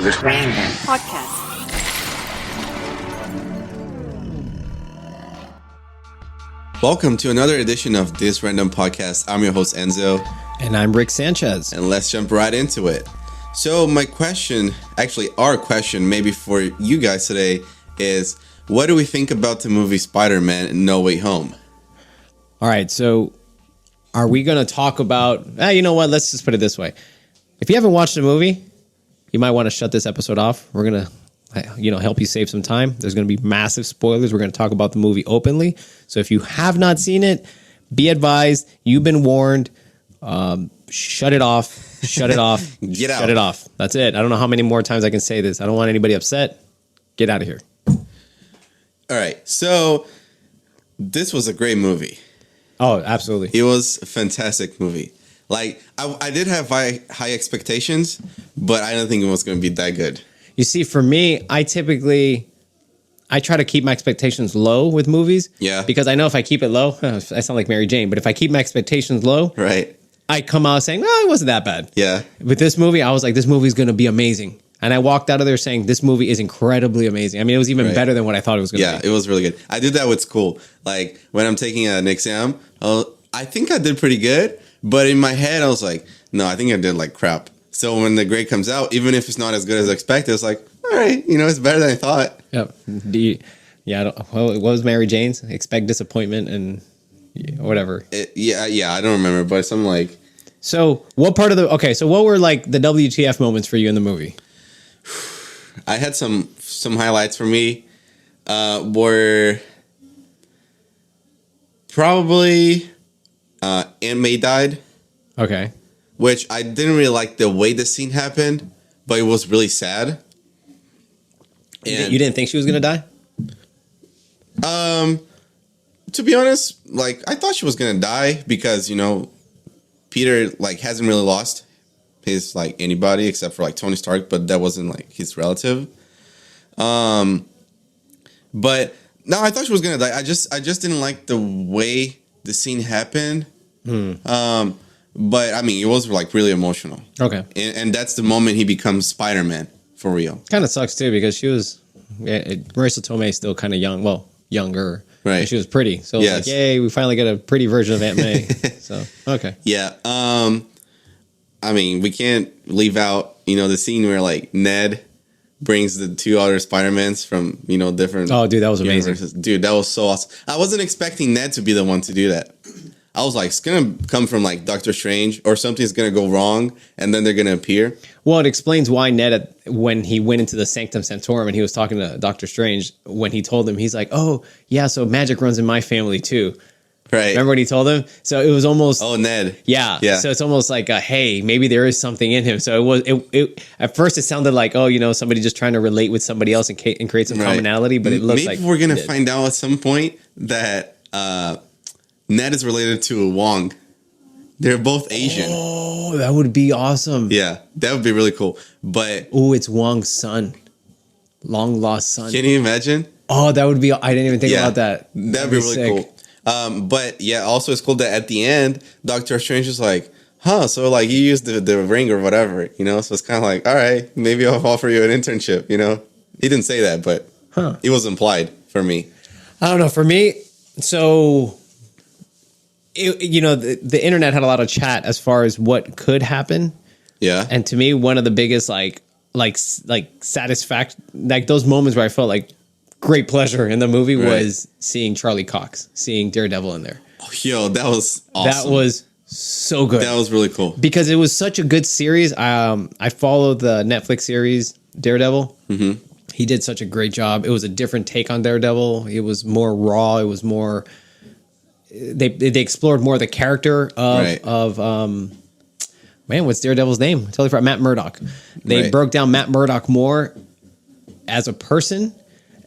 This podcast. Welcome to another edition of This Random Podcast. I'm your host, Enzo. And I'm Rick Sanchez. And let's jump right into it. So my question, actually our question maybe for you guys today is, what do we think about the movie Spiderman No Way Home? All right, so are we going to talk about... you know what? Let's just put it this way. If you haven't watched the movie, you might want to shut this episode off. We're going to help you save some time. There's going to be massive spoilers. We're going to talk about the movie openly. So if you have not seen it, be advised. You've been warned. Shut it off. Shut it off. Get out. Shut it off. That's it. I don't know how many more times I can say this. I don't want anybody upset. Get out of here. All right. So this was a great movie. Oh, absolutely. It was a fantastic movie. Like, I did have high expectations, but I don't think it was going to be that good. You see, for me, I try to keep my expectations low with movies. Yeah. Because I know if I keep it low, I sound like Mary Jane, but if I keep my expectations low, Right. I come out saying, it wasn't that bad. Yeah. With this movie, I was like, this movie's going to be amazing. And I walked out of there saying, this movie is incredibly amazing. I mean, it was even better than what I thought it was going to be. Yeah, it was really good. I did that with school. Like, when I'm taking an exam, I think I did pretty good. But in my head, I was like, no, I think I did like crap. So when the grade comes out, even if it's not as good as expected, it's like, all right, it's better than I thought. Yep. What was Mary Jane's? Expect disappointment and whatever. I don't remember, but something like... So what were like the WTF moments for you in the movie? I had some highlights for me. Were probably Aunt May died. Okay. Which I didn't really like the way the scene happened, but it was really sad. And you didn't think she was going to die? To be honest, like, I thought she was going to die because, Peter, like, hasn't really lost his, like, anybody except for, like, Tony Stark, but that wasn't, like, his relative. But no, I thought she was going to die. I just didn't like the way the scene happened. But I mean, it was like really emotional. Okay. And that's the moment he becomes Spider-Man for real. Kind of sucks too because she was Marissa Tomei still kind of young. Well, younger. Right. And she was pretty. So it was like, yay, we finally get a pretty version of Aunt May. So, okay. Yeah. I mean, we can't leave out, the scene where like Ned brings the two other Spider-Mans from, different. Oh, dude, that was universes. amazing. Dude, that was so awesome. I wasn't expecting Ned to be the one to do that. I was like, it's going to come from like Doctor Strange or something's going to go wrong and then they're going to appear. Well, it explains why Ned, when he went into the Sanctum Sanctorum and he was talking to Doctor Strange, when he told him, he's like, oh, yeah, so magic runs in my family too. Right. Remember what he told him? So it was almost... Oh, Ned. Yeah. So it's almost like, hey, maybe there is something in him. So it at first it sounded like, somebody just trying to relate with somebody else and create some commonality, but it looks like... Maybe we're going to find out at some point that Ned is related to Wong. They're both Asian. Oh, that would be awesome. Yeah, that would be really cool. But... Oh, it's Wong's son. Long lost son. Can you imagine? Oh, that would be... I didn't even think about that. That'd be really cool. But yeah, also it's cool that at the end, Doctor Strange is like, so like you used the ring or whatever, so it's kind of like, all right, maybe I'll offer you an internship, He didn't say that, but it was implied for me. I don't know. For me, so, the internet had a lot of chat as far as what could happen. Yeah. And to me, one of the biggest, like satisfaction, like those moments where I felt like great pleasure in the movie was seeing Charlie Cox, seeing Daredevil in there. Oh, yo, that was awesome. That was so good. That was really cool. Because it was such a good series. I followed the Netflix series Daredevil. Mm-hmm. He did such a great job. It was a different take on Daredevil. It was more raw. It was more... They explored more the character of what's Daredevil's name? I totally forgot. Matt Murdock. They broke down Matt Murdock more as a person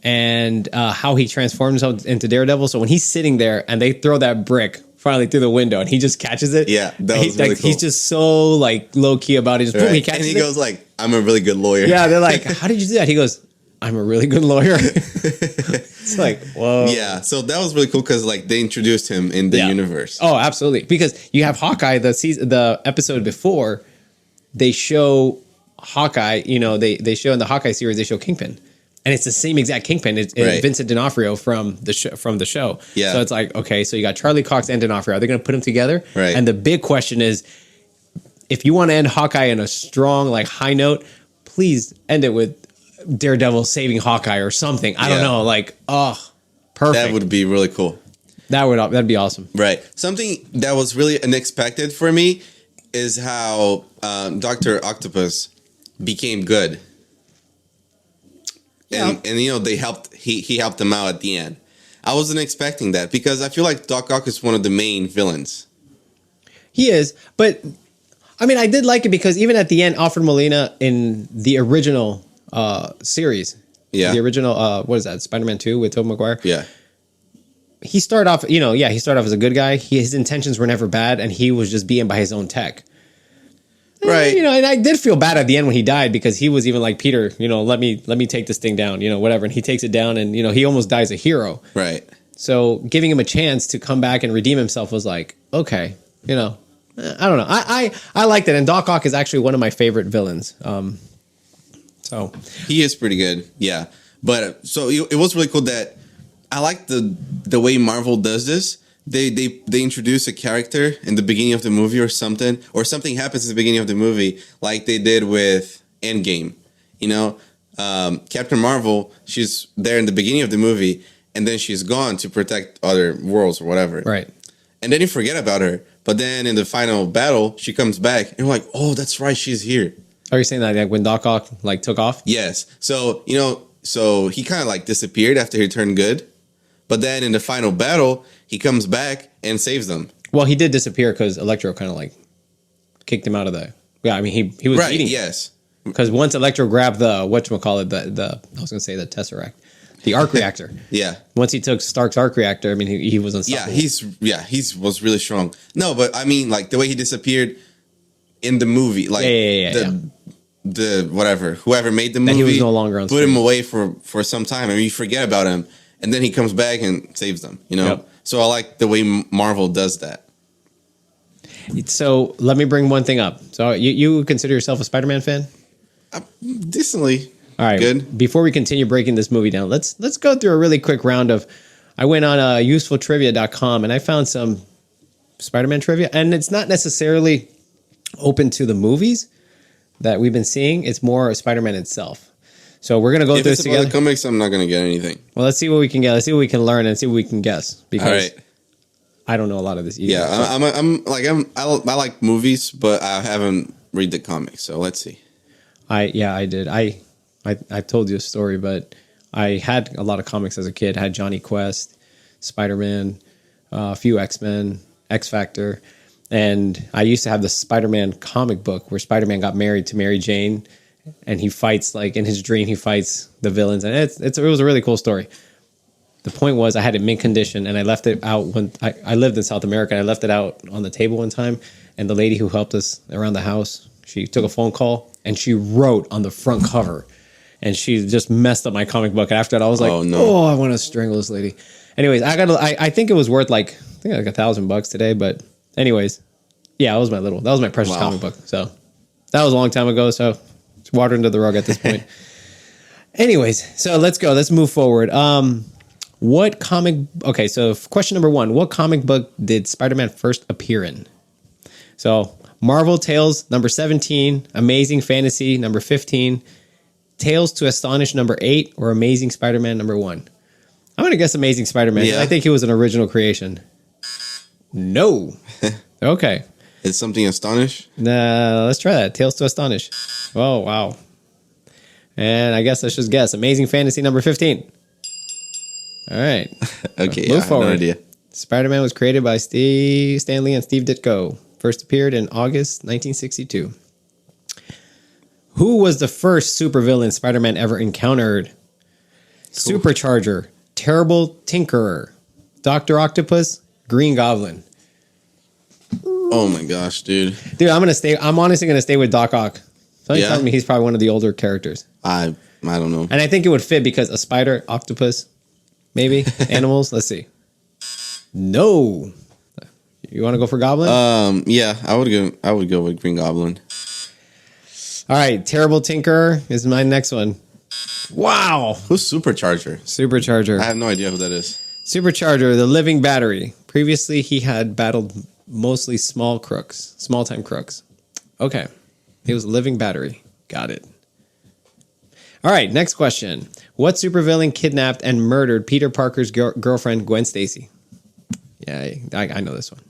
and how he transformed himself into Daredevil. So when he's sitting there and they throw that brick finally through the window and he just catches it. Yeah, that was really cool. He's just so like low key about it. Just boom, he catches it. And he goes like, I'm a really good lawyer. Yeah, they're like, how did you do that? He goes, I'm a really good lawyer. It's like, whoa. Yeah, so that was really cool because like they introduced him in the universe. Oh, absolutely. Because you have Hawkeye, the episode before, they show Hawkeye, they show in the Hawkeye series, they show Kingpin. And it's the same exact Kingpin. It's Right. Vincent D'Onofrio from the show. Yeah. So it's like, okay, so you got Charlie Cox and D'Onofrio. Are they going to put them together? Right. And the big question is, if you want to end Hawkeye in a strong, like, high note, please end it with Daredevil saving Hawkeye or something. I don't Yeah. know. Like, perfect. That would be really cool. That'd be awesome. Right. Something that was really unexpected for me is how Dr. Octopus became good. And they helped. He helped them out at the end. I wasn't expecting that because I feel like Doc Ock is one of the main villains. He is, but I mean, I did like it because even at the end, Alfred Molina in the original series, the original what is that, Spider-Man 2 with Tobey Maguire? Yeah. He started off, he started off as a good guy. His intentions were never bad, and he was just being by his own tech. Right. And I did feel bad at the end when he died because he was even like, Peter, let me take this thing down, whatever. And he takes it down and, he almost dies a hero. Right. So giving him a chance to come back and redeem himself was like, okay, I don't know. I liked it. And Doc Ock is actually one of my favorite villains. So he is pretty good. Yeah. But so it was really cool that I like the way Marvel does this. They introduce a character in the beginning of the movie or something happens at the beginning of the movie, like they did with Endgame. Captain Marvel, she's there in the beginning of the movie, and then she's gone to protect other worlds or whatever. Right. And then you forget about her. But then in the final battle, she comes back, and you're like, oh, that's right, she's here. Are you saying that like when Doc Ock like took off? Yes. So so he kind of like disappeared after he turned good. But then in the final battle, he comes back and saves them. Well, he did disappear because Electro kind of like kicked him out of the. Yeah, I mean he was eating. Yes. Because once Electro grabbed the whatchamacallit, the I was going to say the Tesseract, the arc reactor. Yeah. Once he took Stark's arc reactor, I mean he was unstoppable. He was really strong. No, but I mean like the way he disappeared in the movie, like the whatever whoever made the movie, he was no longer on put screen. him away for some time. I mean you forget about him. And then he comes back and saves them, Yep. So I like the way Marvel does that. So let me bring one thing up. So you consider yourself a Spider-Man fan? Decently. All right. Good. Before we continue breaking this movie down, let's go through a really quick round of. I went on usefultrivia.com and I found some Spider-Man trivia, and it's not necessarily open to the movies that we've been seeing. It's more Spider-Man itself. So we're gonna go through this together. If it's about the comics, I'm not gonna get anything. Well, let's see what we can get. Let's see what we can learn and see what we can guess. Because all right. I don't know a lot of this either. Yeah, I like movies, but I haven't read the comics. So let's see. I did. I've told you a story, but I had a lot of comics as a kid. I had Johnny Quest, Spider-Man, a few X-Men, X-Factor, and I used to have the Spider-Man comic book where Spider-Man got married to Mary Jane. And he fights, like in his dream, he fights the villains, and it was a really cool story. The point was, I had it mint condition, and I left it out when I lived in South America. And I left it out on the table one time, and the lady who helped us around the house, she took a phone call and she wrote on the front cover, and she just messed up my comic book. And after that, I was like, oh, I want to strangle this lady. Anyways, I think it was worth like $1,000 today, but anyways, yeah, that was my precious comic book. So that was a long time ago. So. It's water under the rug at this point. Anyways, so let's go. Let's move forward. What comic... Okay, so question number 1. What comic book did Spider-Man first appear in? So, Marvel Tales, number 17. Amazing Fantasy, number 15. Tales to Astonish, number 8. Or Amazing Spider-Man, number 1. I'm going to guess Amazing Spider-Man. Yeah. I think he was an original creation. No. Okay. Is something Astonish? Nah, let's try that. Tales to Astonish. Oh, wow. And I guess let's just guess. Amazing Fantasy number 15. All right. Okay, move forward. No idea. Spider-Man was created by Stan Lee and Steve Ditko. First appeared in August 1962. Who was the first supervillain Spider-Man ever encountered? Cool. Supercharger, Terrible Tinkerer, Dr. Octopus, Green Goblin. Oh my gosh, dude. Dude, I'm honestly gonna stay with Doc Ock. Something tells me he's probably one of the older characters. I don't know. And I think it would fit because a spider, octopus, maybe animals. Let's see. No. You want to go for Goblin? Yeah, I would go with Green Goblin. All right, Terrible Tinkerer is my next one. Wow. Who's Supercharger? Supercharger. I have no idea who that is. Supercharger, the living battery. Previously, he had battled mostly small-time crooks. Okay. He was a living battery. Got it. All right, next question. What supervillain kidnapped and murdered Peter Parker's girlfriend, Gwen Stacy? Yeah, I know this one.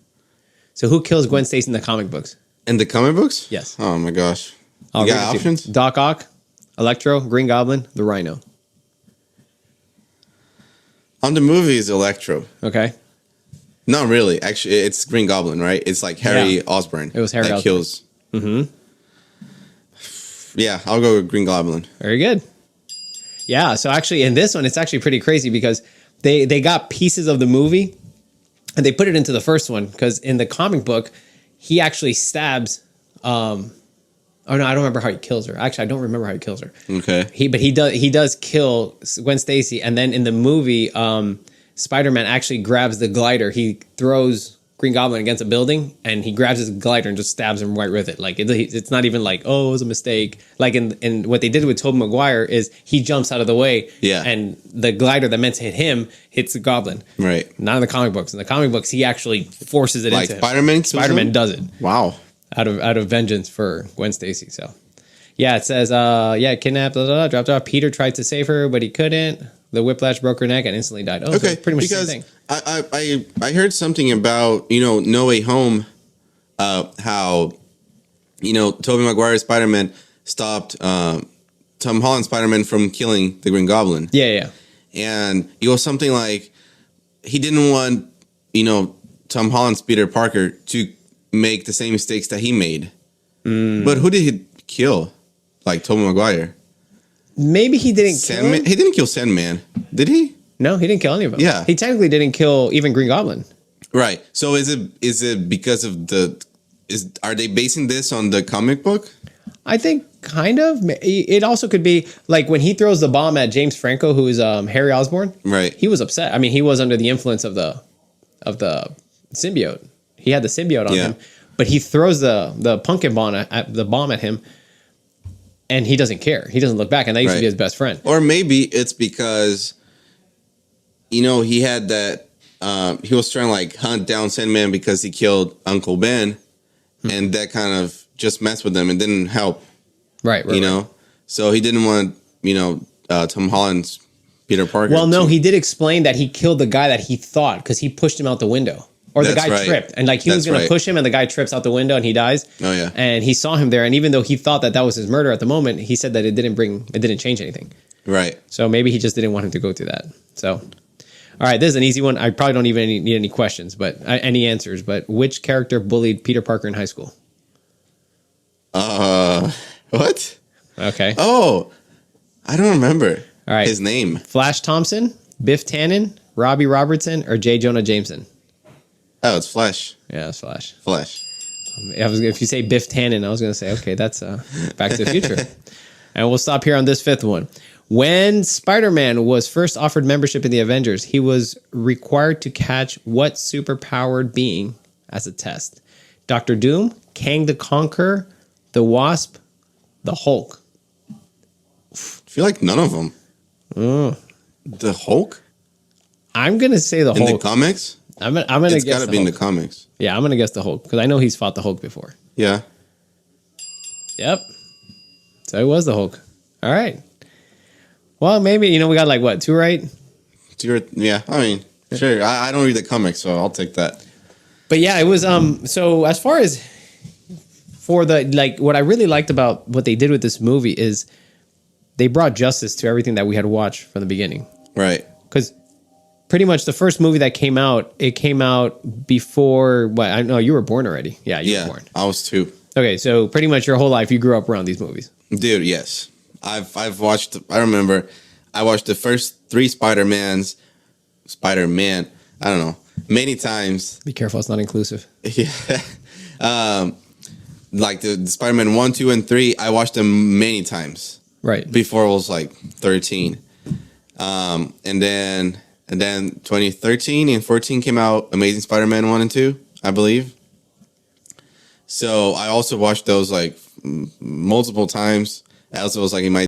So who kills Gwen Stacy in the comic books? In the comic books? Yes. Oh my gosh. I'll You read got it to you. options? Doc Ock, Electro, Green Goblin, the Rhino. On the movies, Electro. Okay. Not really. Actually, it's Green Goblin, right? It's like Harry Osborn. It was Harry that Osborn. kills. Mm-hmm. Yeah, I'll go with Green Goblin. Very good. Yeah, so actually in this one, it's actually pretty crazy because they got pieces of the movie and they put it into the first one because in the comic book, he actually stabs. Oh no, I don't remember how he kills her. Actually, I don't remember how he kills her. Okay. He does kill Gwen Stacy, and then in the movie, Spider-Man actually grabs the glider. He throws Green Goblin against a building, and he grabs his glider and just stabs him right with it. Like it's not even like, oh, it was a mistake. Like in what they did with Tobey Maguire is he jumps out of the way, and the glider that meant to hit him hits the Goblin. Right. Not in the comic books. In the comic books, he actually forces it like into Spider-Man him. Spider-Man does it. Wow. Out of vengeance for Gwen Stacy. So, yeah, it says, kidnapped, dropped off. Peter tried to save her, but he couldn't. The whiplash broke her neck and instantly died. Oh, okay, so pretty much the same thing. I heard something about, No Way Home, how, Tobey Maguire's Spider-Man stopped Tom Holland's Spider-Man from killing the Green Goblin. Yeah. And it was something like he didn't want, Tom Holland's Peter Parker to make the same mistakes that he made. But who did he kill? Like Tobey Maguire? Maybe he didn't kill him? He didn't kill Sandman, did he? No, he didn't kill any of them. Yeah. He technically didn't kill even Green Goblin. Right. So is it because of are they basing this on the comic book? I think kind of. It also could be like when he throws the bomb at James Franco, who is Harry Osborn. Right. He was upset. I mean, he was under the influence of the symbiote. He had the symbiote on him, but he throws the pumpkin bomb at him, and he doesn't care. He doesn't look back, and that used to be his best friend. Or maybe it's because, he had that. He was trying to like hunt down Sandman because he killed Uncle Ben, and that kind of just messed with them and didn't help. Right. So he didn't want Tom Holland's Peter Parker. Well, no, he did explain that he killed the guy that he thought because he pushed him out the window. Or the guy tripped, and like he was going to push him, and the guy trips out the window, and he dies. Oh yeah, and he saw him there, and even though he thought that was his murder at the moment, he said that it didn't change anything. Right. So maybe he just didn't want him to go through that. So, all right, this is an easy one. I probably don't even need any questions, but any answers. But which character bullied Peter Parker in high school? What? Okay. Oh, I don't remember. All right, his name: Flash Thompson, Biff Tannen, Robbie Robertson, or J. Jonah Jameson. Oh, it's Flash. Yeah, it's Flash. Flash. If you say Biff Tannen, I was going to say, okay, that's Back to the Future. And we'll stop here on this fifth one. When Spider-Man was first offered membership in the Avengers, he was required to catch what superpowered being as a test? Dr. Doom, Kang the Conqueror, the Wasp, the Hulk. I feel like none of them. The Hulk? I'm going to say the Hulk. In the comics? I'm gonna guess it's got to be in the comics. Yeah, I'm gonna guess the Hulk because I know he's fought the Hulk before. Yeah. Yep. So it was the Hulk. All right. Well, maybe we got like what 2 right? 2. Yeah. I mean, sure. I don't read the comics, so I'll take that. But yeah, it was. So as far as for the what I really liked about what they did with this movie is they brought justice to everything that we had watched from the beginning. Right. Because pretty much the first movie that came out, it came out before what? I know you were born already. Yeah, you were born. I was 2. Okay, so pretty much your whole life you grew up around these movies. Dude, yes. I've watched. I remember I watched the first 3 Spider-Man. I don't know, many times. Be careful, it's not inclusive. Yeah. Like the Spider-Man 1, 2, and 3, I watched them many times. Right. Before I was like 13. And then 2013 and 14 came out Amazing Spider-Man 1 and 2, I believe. So I also watched those like multiple times. Also, was like he might